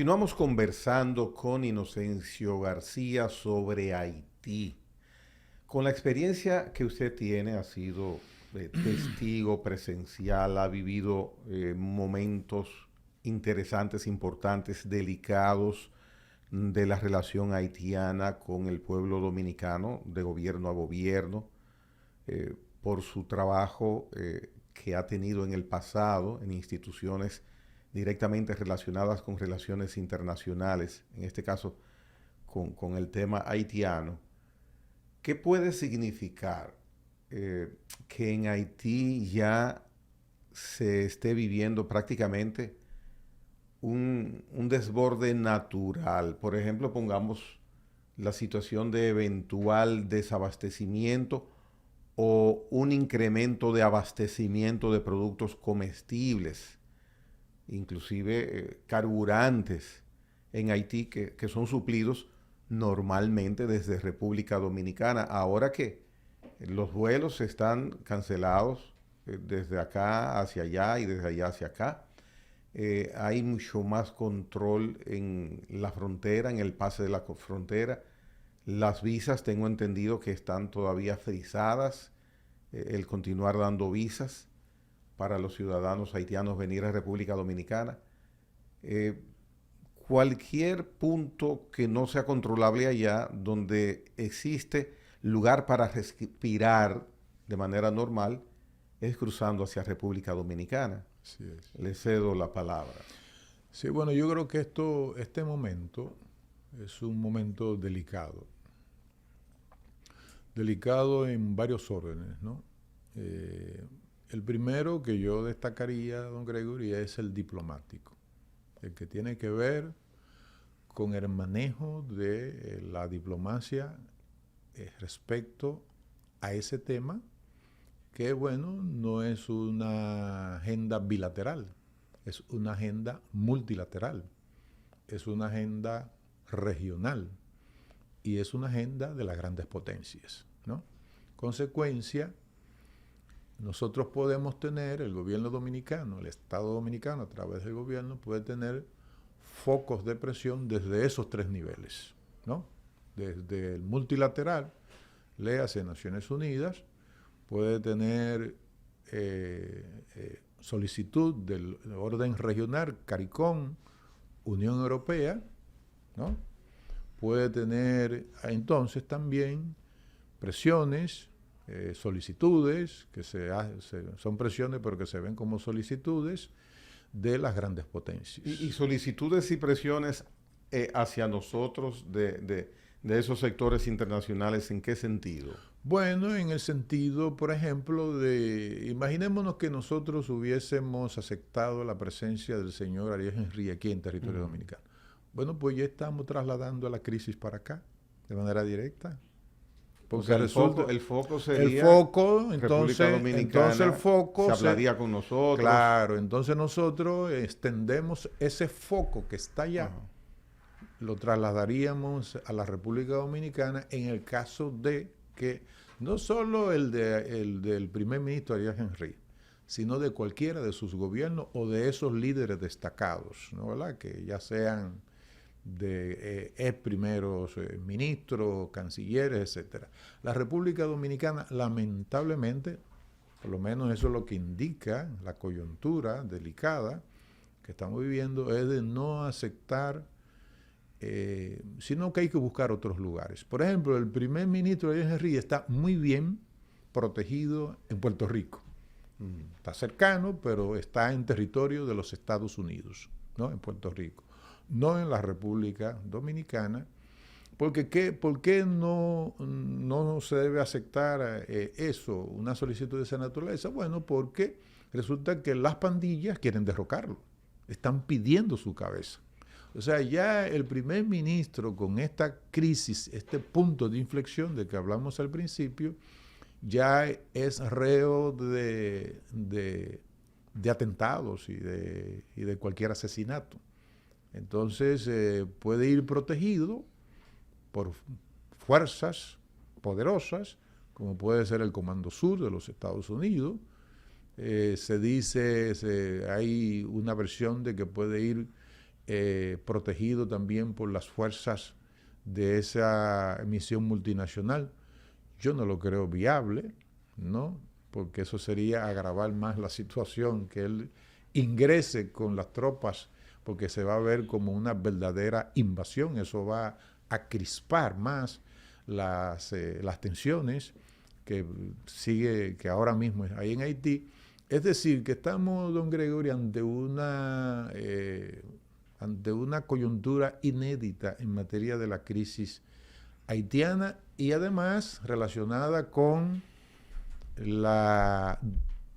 Continuamos conversando con Inocencio García sobre Haití. Con la experiencia que usted tiene, ha sido testigo presencial, ha vivido momentos interesantes, importantes, delicados de la relación haitiana con el pueblo dominicano, de gobierno a gobierno, por su trabajo que ha tenido en el pasado en instituciones directamente relacionadas con relaciones internacionales, en este caso con el tema haitiano. ¿Qué puede significar que en Haití ya se esté viviendo prácticamente un desborde natural? Por ejemplo, pongamos la situación de eventual desabastecimiento o un incremento de abastecimiento de productos comestibles, inclusive carburantes en Haití que son suplidos normalmente desde República Dominicana. Ahora que los vuelos están cancelados desde acá hacia allá y desde allá hacia acá, hay mucho más control en la frontera, en el pase de la frontera. Las visas, tengo entendido que están todavía frisadas, el continuar dando visas para los ciudadanos haitianos venir a República Dominicana. Eh, Cualquier punto que no sea controlable allá, donde existe lugar para respirar de manera normal, es cruzando hacia República Dominicana. Así es. Le cedo la palabra. Sí, bueno, yo creo que este momento es un momento delicado. Delicado en varios órdenes, ¿no? El primero que yo destacaría, don Gregory, es el diplomático, el que tiene que ver con el manejo de la diplomacia respecto a ese tema, que bueno, no es una agenda bilateral, es una agenda multilateral, es una agenda regional y es una agenda de las grandes potencias, ¿no? Consecuencia, nosotros podemos tener, el gobierno dominicano, el Estado dominicano a través del gobierno puede tener focos de presión desde esos tres niveles, ¿no? Desde el multilateral, léase Naciones Unidas, puede tener solicitud del orden regional, CARICOM, Unión Europea, ¿no? Puede tener entonces también presiones, solicitudes, que son presiones pero que se ven como solicitudes de las grandes potencias. Y solicitudes y presiones hacia nosotros de esos sectores internacionales, ¿en qué sentido? Bueno, en el sentido, por ejemplo, imaginémonos que nosotros hubiésemos aceptado la presencia del señor Ariel Henry aquí en territorio dominicano. Bueno, pues ya estamos trasladando la crisis para acá, de manera directa. Porque o sea, resulta, el foco sería el foco, entonces el foco se hablaría con nosotros. Claro, entonces nosotros extendemos ese foco que está allá, lo trasladaríamos a la República Dominicana en el caso de que no solo el del primer ministro Ariel Henry, sino de cualquiera de sus gobiernos o de esos líderes destacados, ¿no? ¿Verdad? Que ya sean de ex primeros ministros, cancilleres, etc. La República Dominicana, lamentablemente, por lo menos eso es lo que indica la coyuntura delicada que estamos viviendo, es de no aceptar, sino que hay que buscar otros lugares. Por ejemplo, el primer ministro Ariel Henry está muy bien protegido en Puerto Rico. Está cercano, pero está en territorio de los Estados Unidos, ¿no? En Puerto Rico. No en la República Dominicana, porque ¿por qué no se debe aceptar eso, una solicitud de esa naturaleza? Bueno, porque resulta que las pandillas quieren derrocarlo, están pidiendo su cabeza. O sea, ya el primer ministro con esta crisis, este punto de inflexión de que hablamos al principio, ya es reo de atentados y de cualquier asesinato. Entonces puede ir protegido por fuerzas poderosas, como puede ser el Comando Sur de los Estados Unidos. Se dice, hay una versión de que puede ir protegido también por las fuerzas de esa misión multinacional. Yo no lo creo viable, ¿no? Porque eso sería agravar más la situación, que él ingrese con las tropas, porque se va a ver como una verdadera invasión. Eso va a crispar más las tensiones que ahora mismo hay en Haití. Es decir, que estamos, don Gregorio, ante una coyuntura inédita en materia de la crisis haitiana y además relacionada con la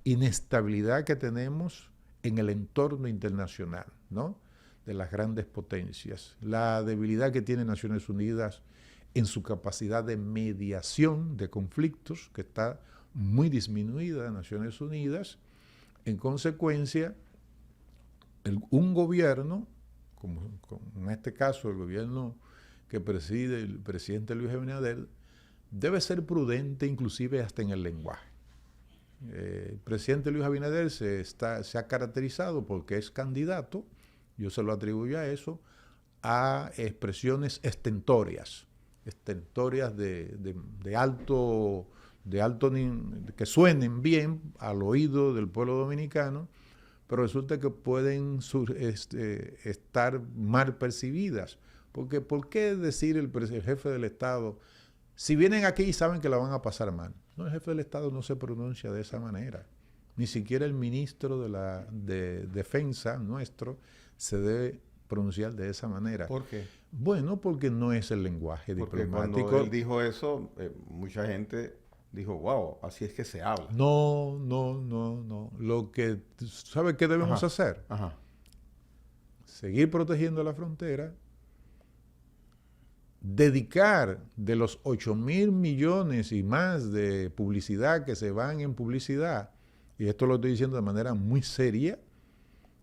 inestabilidad que tenemos en el entorno internacional, ¿no? De las grandes potencias, la debilidad que tiene Naciones Unidas en su capacidad de mediación de conflictos, que está muy disminuida en Naciones Unidas. En consecuencia, un gobierno, como en este caso el gobierno que preside el presidente Luis Abinader, debe ser prudente inclusive hasta en el lenguaje. El presidente Luis Abinader se ha caracterizado porque es candidato, yo se lo atribuyo a eso, a expresiones estentorias de alto que suenen bien al oído del pueblo dominicano, pero resulta que pueden estar mal percibidas. Porque ¿por qué decir el jefe del Estado, si vienen aquí y saben que la van a pasar mal? No, el jefe del Estado no se pronuncia de esa manera. Ni siquiera el ministro de Defensa nuestro se debe pronunciar de esa manera. ¿Por qué? Bueno, porque no es el lenguaje diplomático. Porque cuando él dijo eso, mucha gente dijo, wow, así es que se habla. No. ¿Sabe qué debemos hacer? Ajá. Seguir protegiendo la frontera, dedicar de los 8.000 millones y más de publicidad que se van en publicidad, y esto lo estoy diciendo de manera muy seria,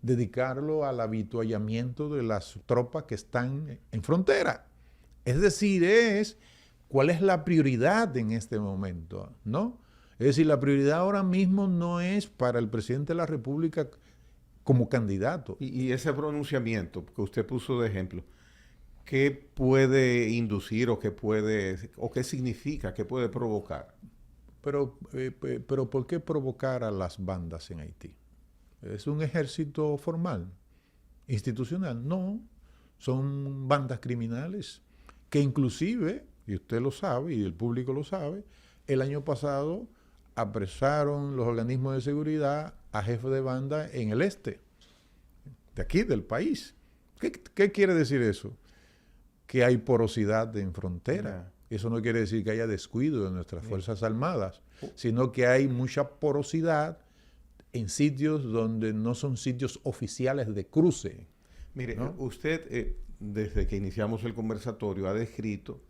dedicarlo al avituallamiento de las tropas que están en frontera. Es decir, cuál es la prioridad en este momento, ¿no? Es decir, la prioridad ahora mismo no es para el presidente de la República como candidato. Y ese pronunciamiento que usted puso de ejemplo, ¿qué puede inducir o qué significa, qué puede provocar? Pero ¿por qué provocar a las bandas en Haití? ¿Es un ejército formal, institucional? No, son bandas criminales que inclusive, y usted lo sabe y el público lo sabe, el año pasado apresaron los organismos de seguridad a jefes de banda en el este, de aquí, del país. ¿Qué quiere decir eso? Que hay porosidad en frontera. Eso no quiere decir que haya descuido de nuestras Fuerzas Armadas, sino que hay mucha porosidad en sitios donde no son sitios oficiales de cruce. Mire, ¿no? Usted, desde que iniciamos el conversatorio, ha descrito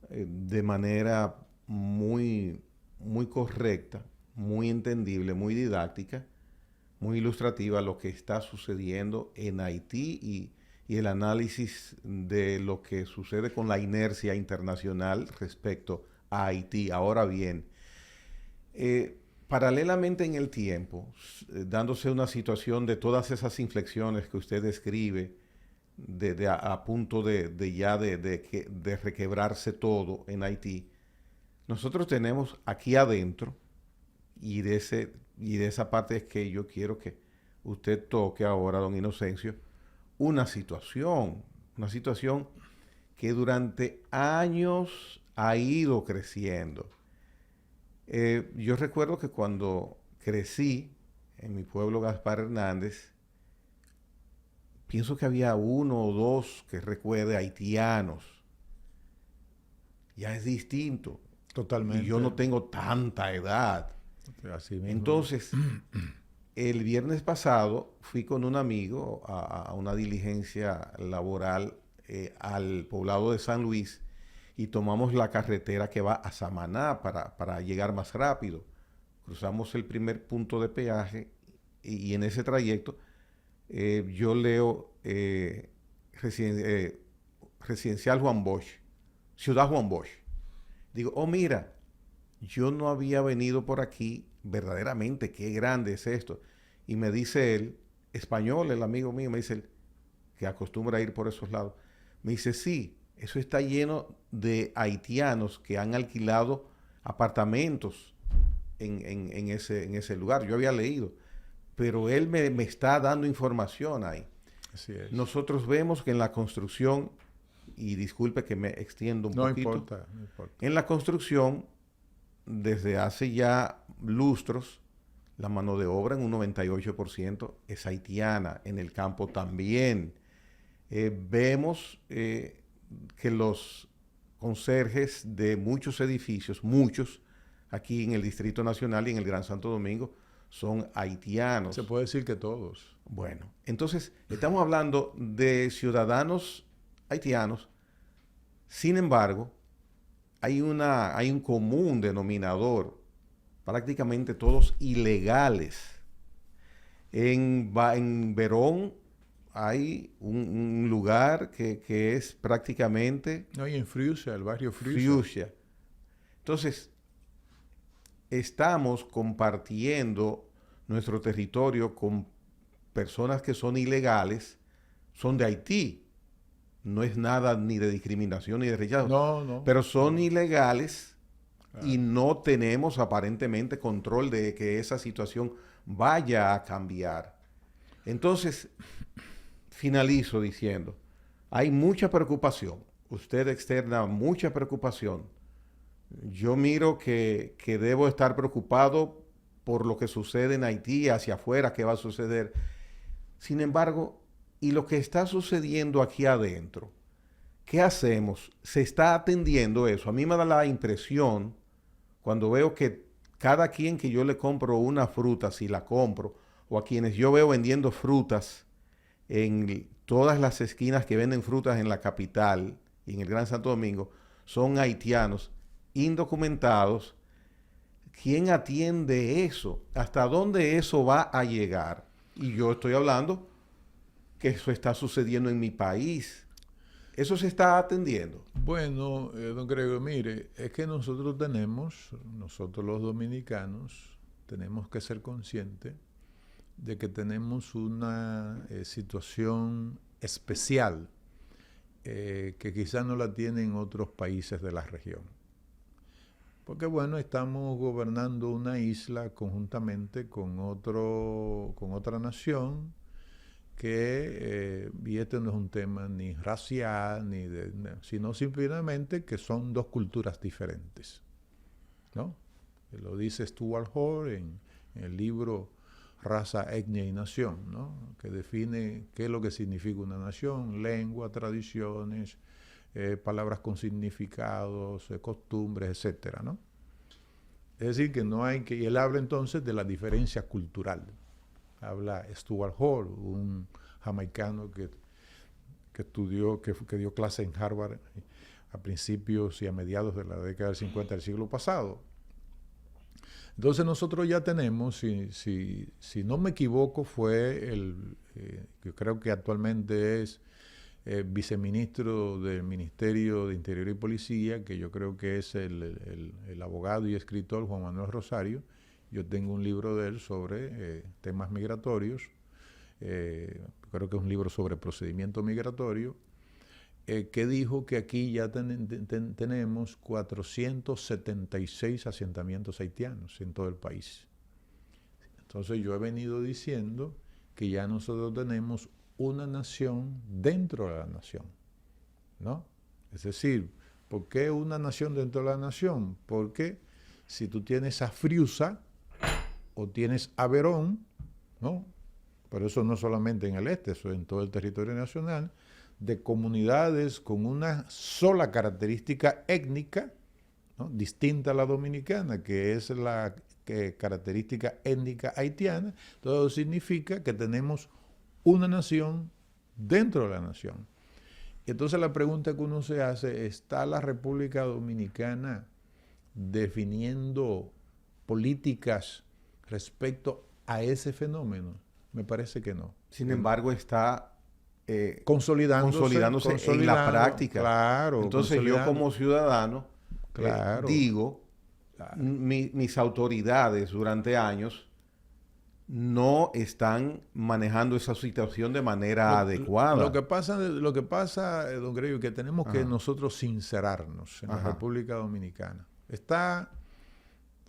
de manera muy, muy correcta, muy entendible, muy didáctica, muy ilustrativa lo que está sucediendo en Haití y el análisis de lo que sucede con la inercia internacional respecto a Haití. Ahora bien, paralelamente en el tiempo, dándose una situación de todas esas inflexiones que usted describe, a punto de requebrarse todo en Haití, nosotros tenemos aquí adentro, y de esa parte es que yo quiero que usted toque ahora, don Inocencio, una situación que durante años ha ido creciendo. Yo recuerdo que cuando crecí en mi pueblo Gaspar Hernández, pienso que había uno o dos que recuerde haitianos. Ya es distinto. Totalmente. Y yo no tengo tanta edad. Así mismo. Entonces, el viernes pasado fui con un amigo a una diligencia laboral al poblado de San Luis y tomamos la carretera que va a Samaná para llegar más rápido. Cruzamos el primer punto de peaje y en ese trayecto yo leo Residencial Juan Bosch, Ciudad Juan Bosch. Digo, oh mira, yo no había venido por aquí, verdaderamente, qué grande es esto. Y me dice él, español, el amigo mío, me dice él, que acostumbra ir por esos lados, me dice, sí, eso está lleno de haitianos que han alquilado apartamentos en ese lugar. Yo había leído, pero él me está dando información ahí. Así es. Nosotros vemos que en la construcción, y disculpe que me extiendo un poquito. No importa. En la construcción, desde hace ya lustros, la mano de obra en un 98% es haitiana, en el campo también. Vemos que los conserjes de muchos edificios, muchos, aquí en el Distrito Nacional y en el Gran Santo Domingo, son haitianos. Se puede decir que todos. Bueno, entonces estamos hablando de ciudadanos haitianos. Sin embargo, hay un común denominador, prácticamente todos ilegales. En Verón hay un lugar que es prácticamente... No, y en Friusia, el barrio Friusia. Entonces, estamos compartiendo nuestro territorio con personas que son ilegales, son de Haití. No es nada ni de discriminación ni de rechazo. No. Pero son ilegales y no tenemos aparentemente control de que esa situación vaya a cambiar. Entonces, finalizo diciendo, hay mucha preocupación. Usted externa mucha preocupación. Yo miro que debo estar preocupado por lo que sucede en Haití, hacia afuera, qué va a suceder. Sin embargo, y lo que está sucediendo aquí adentro, ¿qué hacemos? ¿Se está atendiendo eso? A mí me da la impresión, cuando veo que cada quien que yo le compro una fruta, si la compro, o a quienes yo veo vendiendo frutas en todas las esquinas que venden frutas en la capital y en el Gran Santo Domingo, son haitianos, indocumentados. ¿Quién atiende eso? ¿Hasta dónde eso va a llegar? Y yo estoy hablando que eso está sucediendo en mi país. ¿Eso se está atendiendo? Bueno, don Gregorio, mire, es que nosotros los dominicanos, tenemos que ser conscientes de que tenemos una situación especial que quizás no la tienen otros países de la región. Porque bueno, estamos gobernando una isla conjuntamente con otra nación y este no es un tema ni racial, sino simplemente que son dos culturas diferentes, ¿no? Lo dice Stuart Hall en el libro Raza, Etnia y Nación, ¿no? Que define qué es lo que significa una nación: lengua, tradiciones, palabras con significados, costumbres, etcétera, ¿no? Es decir, que no hay que... Y él habla entonces de la diferencia cultural. Habla Stuart Hall, un jamaicano que estudió, que dio clase en Harvard a principios y a mediados de la década del 50 del siglo pasado. Entonces nosotros ya tenemos, si no me equivoco, fue yo creo que actualmente es viceministro del Ministerio de Interior y Policía, que yo creo que es el abogado y escritor Juan Manuel Rosario. Yo tengo un libro de él sobre temas migratorios, creo que es un libro sobre procedimiento migratorio, que dijo que aquí ya tenemos 476 asentamientos haitianos en todo el país. Entonces yo he venido diciendo que ya nosotros tenemos una nación dentro de la nación, ¿no? Es decir, ¿por qué una nación dentro de la nación? Porque si tú tienes a Friusa o tienes a Verón, ¿no? Pero eso no solamente en el este, eso en todo el territorio nacional, de comunidades con una sola característica étnica, ¿no? Distinta a la dominicana, que es la característica étnica haitiana. Todo significa que tenemos una nación dentro de la nación. Y entonces la pregunta que uno se hace: ¿está la República Dominicana definiendo políticas respecto a ese fenómeno? Me parece que no. Sin embargo, está consolidándose en la práctica. Claro. Entonces yo como ciudadano claro, digo, mis autoridades durante años no están manejando esa situación de manera adecuada. Lo que pasa, don Gregorio, que tenemos que nosotros sincerarnos en la República Dominicana. Está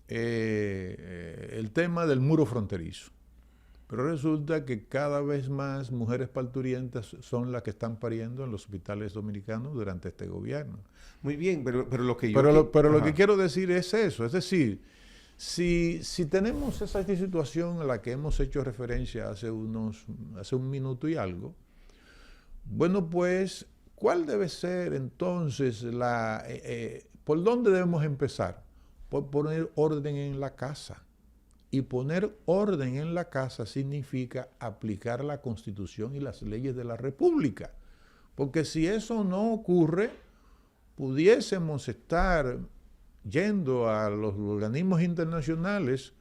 el tema del muro fronterizo. Pero resulta que cada vez más mujeres parturientas son las que están pariendo en los hospitales dominicanos durante este gobierno. Muy bien, pero lo que yo... Pero lo que quiero decir es eso. Es decir, si tenemos esa situación a la que hemos hecho referencia hace un minuto y algo, bueno, pues, ¿cuál debe ser entonces por dónde debemos empezar? Por poner orden en la casa. Y poner orden en la casa significa aplicar la Constitución y las leyes de la República. Porque si eso no ocurre, pudiésemos estar yendo a los organismos internacionales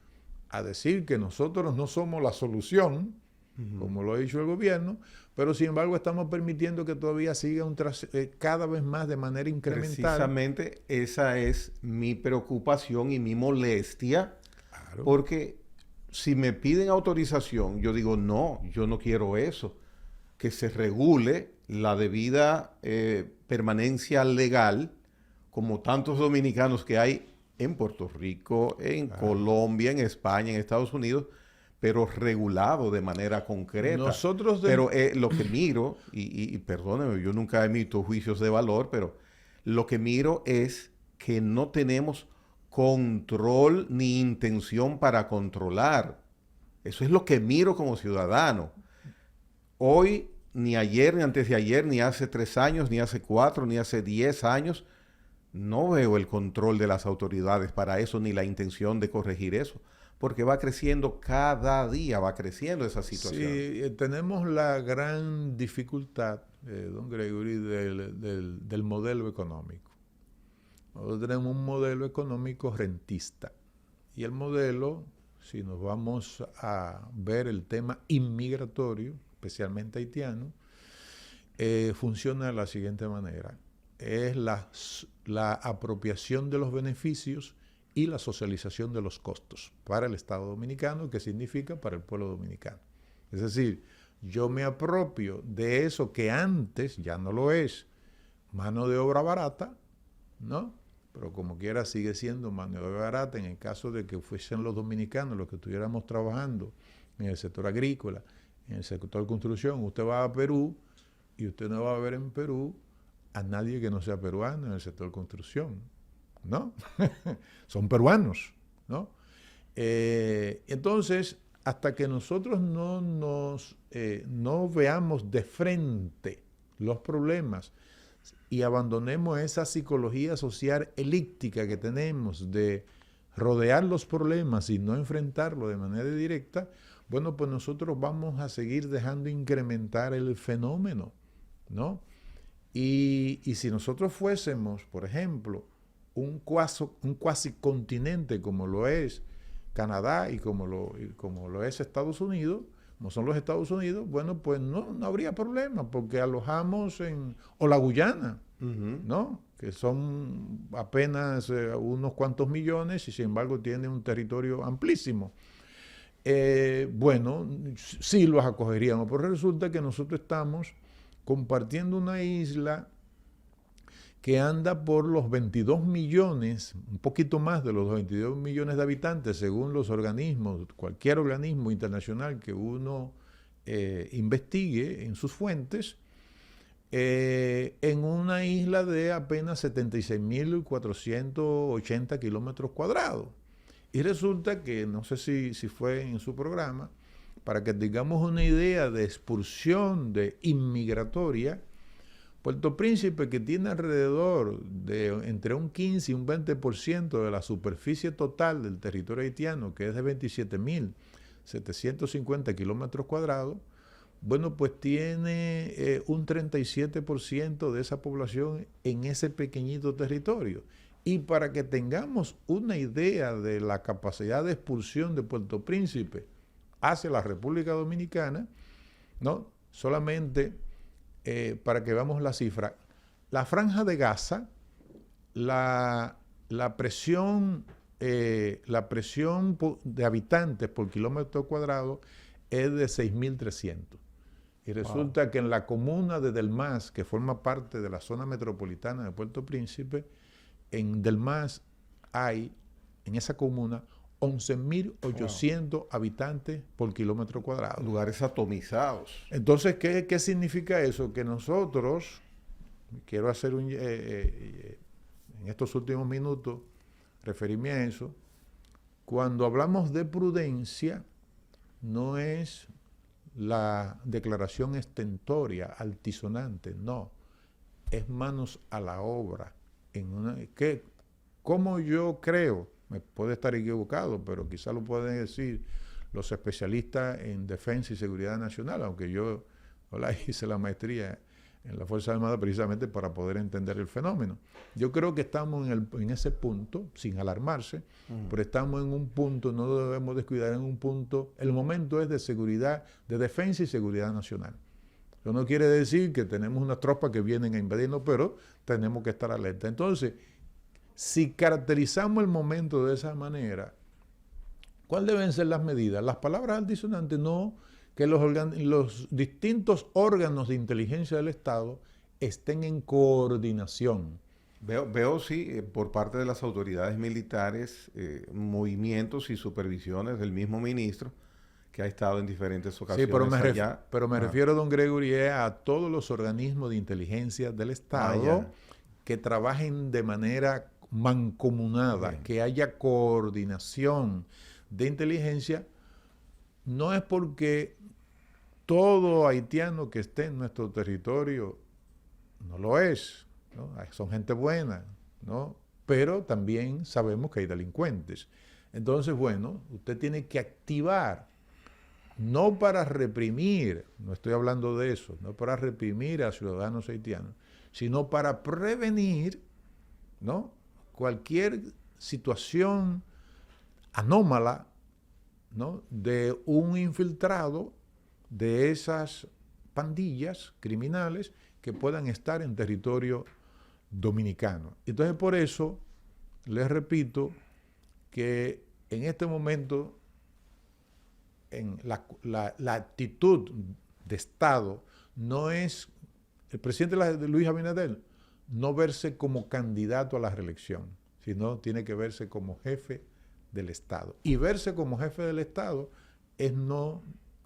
a decir que nosotros no somos la solución, como lo ha dicho el gobierno, pero sin embargo estamos permitiendo que todavía siga cada vez más de manera incremental. Precisamente esa es mi preocupación y mi molestia. Claro. Porque si me piden autorización, yo digo, no, yo no quiero eso. Que se regule la debida permanencia legal, como tantos dominicanos que hay en Puerto Rico, en Colombia, en España, en Estados Unidos, pero regulado de manera concreta. Pero lo que miro, y perdóneme, yo nunca emito juicios de valor, pero lo que miro es que no tenemos control ni intención para controlar. Eso es lo que miro como ciudadano. Hoy, ni ayer, ni antes de ayer, ni hace 3 años, ni hace 4, ni hace 10 años, no veo el control de las autoridades para eso, ni la intención de corregir eso, porque va creciendo cada día, va creciendo esa situación. Sí, tenemos la gran dificultad, don Gregory, del modelo económico. Nosotros tenemos un modelo económico rentista. Y el modelo, si nos vamos a ver el tema inmigratorio, especialmente haitiano, funciona de la siguiente manera. Es la apropiación de los beneficios y la socialización de los costos para el Estado dominicano, que significa para el pueblo dominicano. Es decir, yo me apropio de eso que antes ya no lo es, mano de obra barata, ¿no? Pero como quiera sigue siendo mano de obra barata en el caso de que fuesen los dominicanos los que estuviéramos trabajando en el sector agrícola, en el sector de construcción. Usted va a Perú y usted no va a ver en Perú a nadie que no sea peruano en el sector de construcción, ¿no? Son peruanos, ¿no? Entonces, hasta que nosotros no veamos de frente los problemas y abandonemos esa psicología social elíptica que tenemos de rodear los problemas y no enfrentarlos de manera directa, bueno, pues nosotros vamos a seguir dejando incrementar el fenómeno, ¿no? Y si nosotros fuésemos, por ejemplo, un cuasi continente como lo es Canadá y como lo es Estados Unidos, como son los Estados Unidos, bueno, pues no habría problema, porque alojamos o la Guyana, ¿no? Que son apenas unos cuantos millones y sin embargo tiene un territorio amplísimo. Bueno, sí los acogeríamos, pero resulta que nosotros estamos compartiendo una isla que anda por los 22 millones, un poquito más de los 22 millones de habitantes, según los organismos, cualquier organismo internacional que uno investigue en sus fuentes, en una isla de apenas 76.480 kilómetros cuadrados. Y resulta que, no sé si fue en su programa, para que tengamos una idea de expulsión inmigratoria, Puerto Príncipe, que tiene alrededor de entre un 15 y un 20% de la superficie total del territorio haitiano, que es de 27.750 kilómetros cuadrados, bueno, pues tiene un 37% de esa población en ese pequeñito territorio. Y para que tengamos una idea de la capacidad de expulsión de Puerto Príncipe hacia la República Dominicana, ¿no? Solamente para que veamos la cifra, la Franja de Gaza, la presión la presión de habitantes por kilómetro cuadrado es de 6.300. Y resulta que en la comuna de Del Mas, que forma parte de la zona metropolitana de Puerto Príncipe, en Del Mas hay, en esa comuna, 11.800 habitantes por kilómetro cuadrado. Lugares atomizados. Entonces, ¿qué significa eso? Que nosotros, quiero hacer en estos últimos minutos, referirme a eso, cuando hablamos de prudencia, no es la declaración estentoria, altisonante, no, es manos a la obra. ¿Cómo yo creo? Me puede estar equivocado, pero quizá lo pueden decir los especialistas en defensa y seguridad nacional, aunque yo hice la maestría en la Fuerza Armada precisamente para poder entender el fenómeno. Yo creo que estamos en ese punto, sin alarmarse, pero estamos en un punto, no debemos descuidar en un punto, el momento es de seguridad, de defensa y seguridad nacional. Eso no quiere decir que tenemos unas tropas que vienen a invadirnos, pero tenemos que estar alerta. Entonces, si caracterizamos el momento de esa manera, ¿cuáles deben ser las medidas? Las palabras altisonantes no, que los distintos órganos de inteligencia del Estado estén en coordinación. Veo sí, por parte de las autoridades militares, movimientos y supervisiones del mismo ministro que ha estado en diferentes ocasiones. Sí, pero me refiero, don Gregory, a todos los organismos de inteligencia del Estado que trabajen de manera mancomunada, que haya coordinación de inteligencia. No es porque todo haitiano que esté en nuestro territorio no lo es, ¿no? Son gente buena, ¿no? Pero también sabemos que hay delincuentes. Entonces, bueno, usted tiene que activar, no para reprimir, no estoy hablando de eso, no para reprimir a ciudadanos haitianos, sino para prevenir, ¿no?, cualquier situación anómala, ¿no?, de un infiltrado de esas pandillas criminales que puedan estar en territorio dominicano. Entonces, por eso, les repito que en este momento en la actitud de Estado no es, el presidente Luis Abinader, no verse como candidato a la reelección, sino tiene que verse como jefe del Estado. Y verse como jefe del Estado es no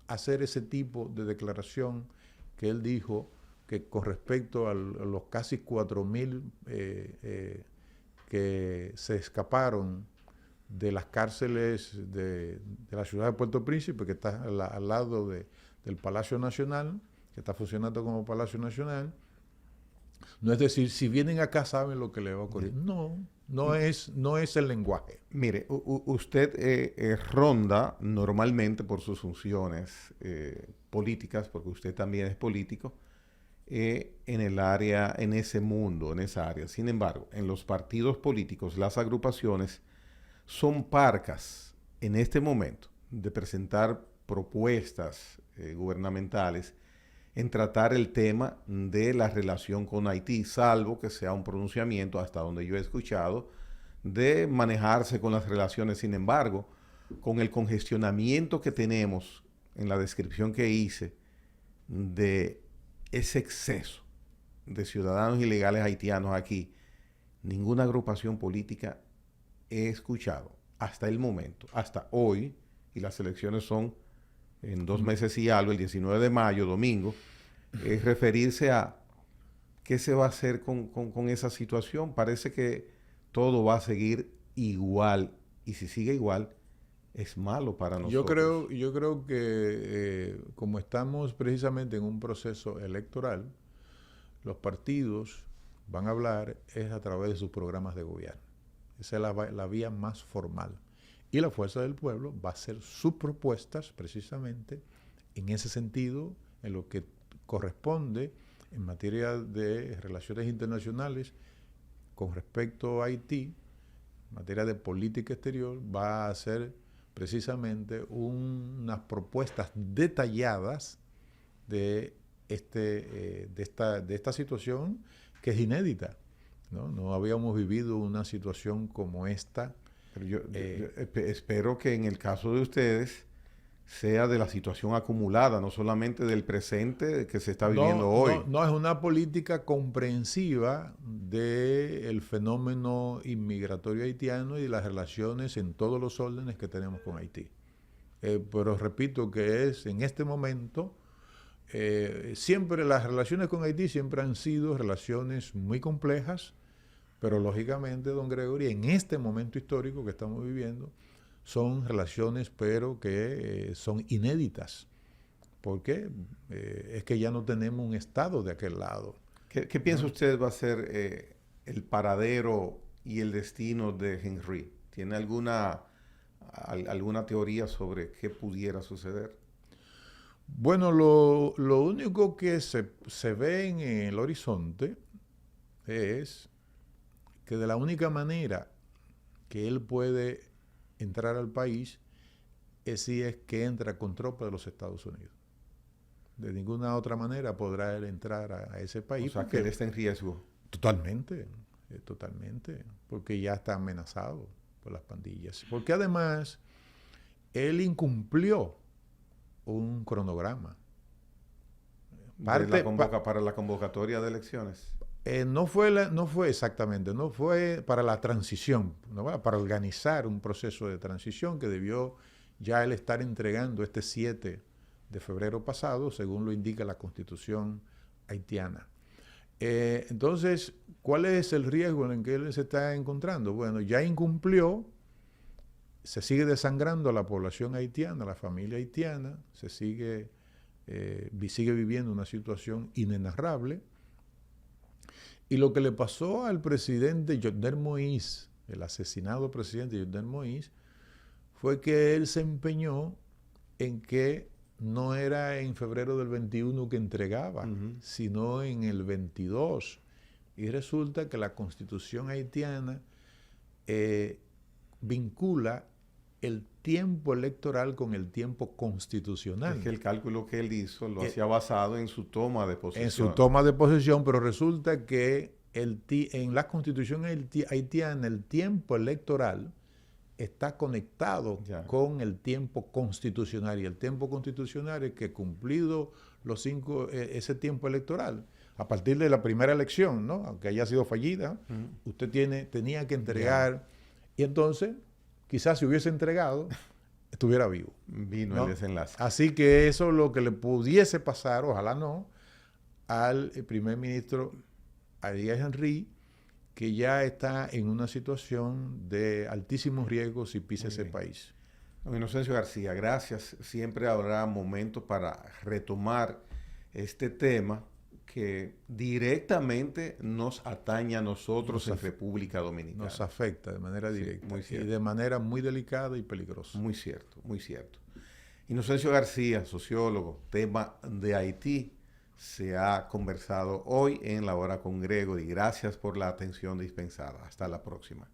hacer ese tipo de declaración que él dijo que con respecto a los casi 4.000 que se escaparon de las cárceles de la ciudad de Puerto Príncipe, que está al lado del Palacio Nacional, que está funcionando como Palacio Nacional. No es decir, si vienen acá saben lo que le va a ocurrir. No es el lenguaje. Mire, usted ronda normalmente por sus funciones políticas, porque usted también es político, en el área, en ese mundo, en esa área. Sin embargo, en los partidos políticos, las agrupaciones son parcas en este momento de presentar propuestas gubernamentales en tratar el tema de la relación con Haití, salvo que sea un pronunciamiento, hasta donde yo he escuchado, de manejarse con las relaciones. Sin embargo, con el congestionamiento que tenemos en la descripción que hice de ese exceso de ciudadanos ilegales haitianos aquí, ninguna agrupación política he escuchado hasta el momento, hasta hoy, y las elecciones son en 2 meses y algo, el 19 de mayo, domingo, es referirse a qué se va a hacer con esa situación. Parece que todo va a seguir igual, y si sigue igual, es malo para nosotros. Yo creo que como estamos precisamente en un proceso electoral, los partidos van a hablar es a través de sus programas de gobierno. Esa es la vía más formal. Y la Fuerza del Pueblo va a hacer sus propuestas precisamente en ese sentido, en lo que corresponde en materia de relaciones internacionales con respecto a Haití, en materia de política exterior, va a hacer precisamente unas propuestas detalladas de esta situación que es inédita, ¿no? No habíamos vivido una situación como esta Pero yo espero que en el caso de ustedes sea de la situación acumulada, no solamente del presente que se está viviendo hoy. No, es una política comprensiva del fenómeno inmigratorio haitiano y de las relaciones en todos los órdenes que tenemos con Haití. Pero repito que es en este momento, siempre las relaciones con Haití siempre han sido relaciones muy complejas, pero lógicamente, don Gregory, en este momento histórico que estamos viviendo, son relaciones pero que son inéditas. ¿Por qué? Es que ya no tenemos un Estado de aquel lado. ¿Qué piensa usted va a ser el paradero y el destino de Henry? ¿Tiene alguna teoría sobre qué pudiera suceder? Bueno, lo único que se ve en el horizonte es que de la única manera que él puede entrar al país es si es que entra con tropas de los Estados Unidos. De ninguna otra manera podrá él entrar a ese país. O sea, que él está en riesgo. Totalmente, totalmente, porque ya está amenazado por las pandillas. Porque además, él incumplió un cronograma. Para la convocatoria de elecciones. No fue exactamente, no fue para la transición, ¿no? Para organizar un proceso de transición que debió ya él estar entregando este 7 de febrero pasado, según lo indica la Constitución haitiana. Entonces, ¿cuál es el riesgo en el que él se está encontrando? Bueno, ya incumplió, se sigue desangrando a la población haitiana, a la familia haitiana, sigue viviendo una situación inenarrable. Y lo que le pasó al presidente Jovenel Moïse, el asesinado presidente Jovenel Moïse, fue que él se empeñó en que no era en febrero del 21 que entregaba, sino en el 22. Y resulta que la Constitución haitiana vincula el tiempo electoral con el tiempo constitucional. Es que el cálculo que él hizo lo hacía basado en su toma de posesión. En su toma de posesión, pero resulta que en la Constitución haitiana el tiempo electoral está conectado con el tiempo constitucional. Y el tiempo constitucional es que cumplido ese tiempo electoral, a partir de la primera elección, ¿no? Aunque haya sido fallida, usted tenía que entregar. Y entonces, quizás si hubiese entregado, estuviera vivo. Vino el desenlace. Así que eso es lo que le pudiese pasar, ojalá no, al primer ministro Ariel Henry, que ya está en una situación de altísimos riesgos si pisa ese país. Don Inocencio García, gracias. Siempre habrá momentos para retomar este tema que directamente nos atañe a nosotros en República Dominicana. Nos afecta de manera directa y de manera muy delicada y peligrosa. Muy cierto, muy cierto. Inocencio García, sociólogo, tema de Haití, se ha conversado hoy en La Hora con Gregory. Gracias por la atención dispensada. Hasta la próxima.